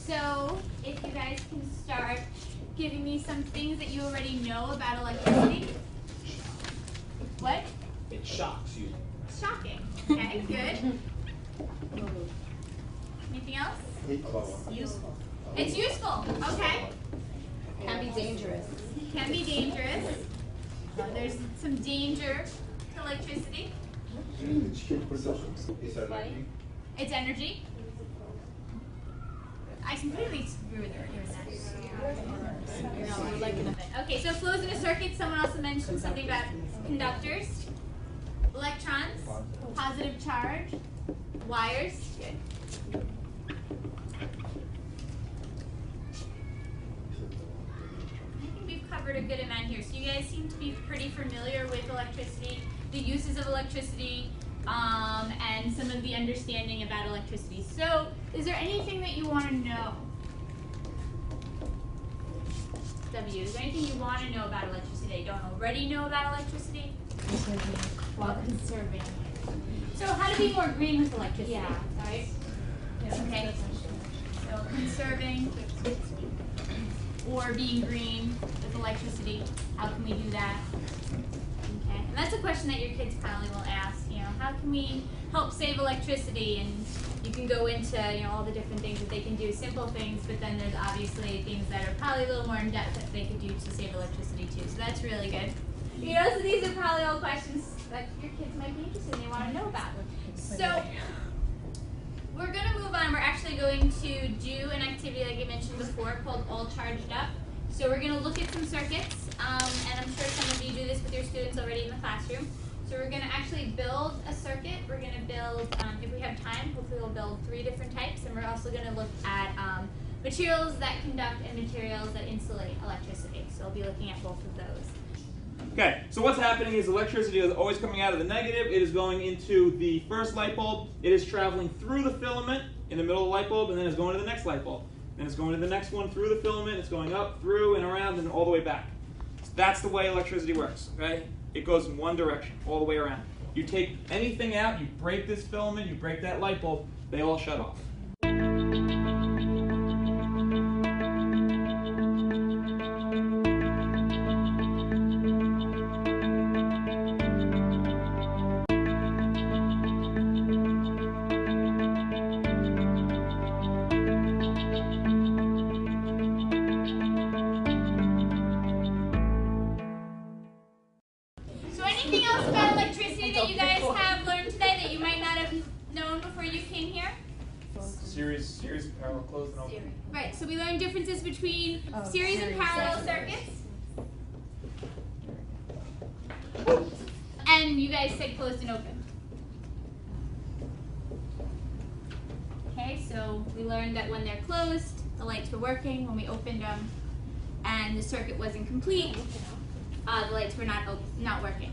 So if you guys can start giving me some things that you already know about electricity. What? It shocks you. Shocking. Okay, good. Anything else? It's useful. It's useful. Okay. Can be dangerous. Can be dangerous. There's some danger to electricity. It's energy. I completely agree with her. Okay, so flows in a circuit. Someone also mentioned something about conductors, electrons, positive charge, wires. Good. I think we've covered a good amount here. So you guys seem to be pretty familiar with electricity, the uses of electricity, and some of the understanding about electricity. So is there anything that you want to know? W, is there anything you want to know about electricity that you don't already know about electricity? While conserving. So how to be more green with electricity? Yeah. Right? Okay. So conserving or being green with electricity. How can we do that? Okay. And that's a question that your kids probably will ask. You know, how can we help save electricity? And you can go into, you know, all the different things that they can do, simple things, but then there's obviously things that are probably a little more in depth that they could do to save electricity too. So that's really good. You know, so these are probably all questions that your kids might be interested in, they want to know about. So we're going to move on. We're actually going to do an activity like I mentioned before called All Charged Up. So we're going to look at some circuits, and I'm sure some of you do this with your students already in the classroom. So we're going to actually build a circuit. We're going to build, if we have time, hopefully we'll build 3 different types, and we're also going to look at materials that conduct and materials that insulate electricity. So we'll be looking at both of those. Okay, so what's happening is electricity is always coming out of the negative. It is going into the first light bulb. It is traveling through the filament in the middle of the light bulb, and then it's going to the next light bulb. Then it's going to the next one through the filament. It's going up, through, and around, and all the way back. So that's the way electricity works, okay? It goes in one direction, all the way around. You take anything out, you break this filament, you break that light bulb, they all shut off. Anything else about electricity that you guys have learned today that you might not have known before you came here? Series, parallel, closed, and open. Right, so we learned differences between series and parallel circuits. And you guys said closed and open. Okay, so we learned that when they're closed, the lights were working. When we opened them and the circuit wasn't complete, the lights were not working.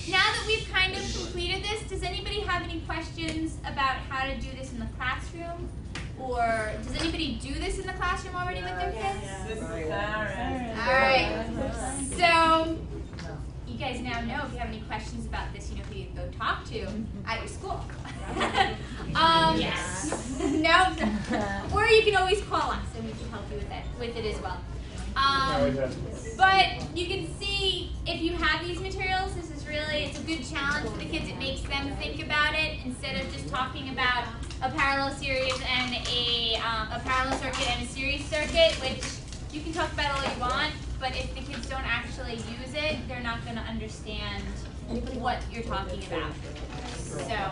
Now that we've kind of completed this, does anybody have any questions about how to do this in the classroom? Or does anybody do this in the classroom already with their kids? Alright, so you guys now know if you have any questions about this, you know who you can go talk to at your school. Yes. No? Or you can always call us and we can help you with it as well. But you can see if you have these materials, this is really, it's a good challenge for the kids. It makes them think about it instead of just talking about a parallel series and a parallel circuit and a series circuit, which you can talk about all you want, but if the kids don't actually use it, they're not going to understand what you're talking about. So,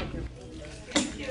thank you.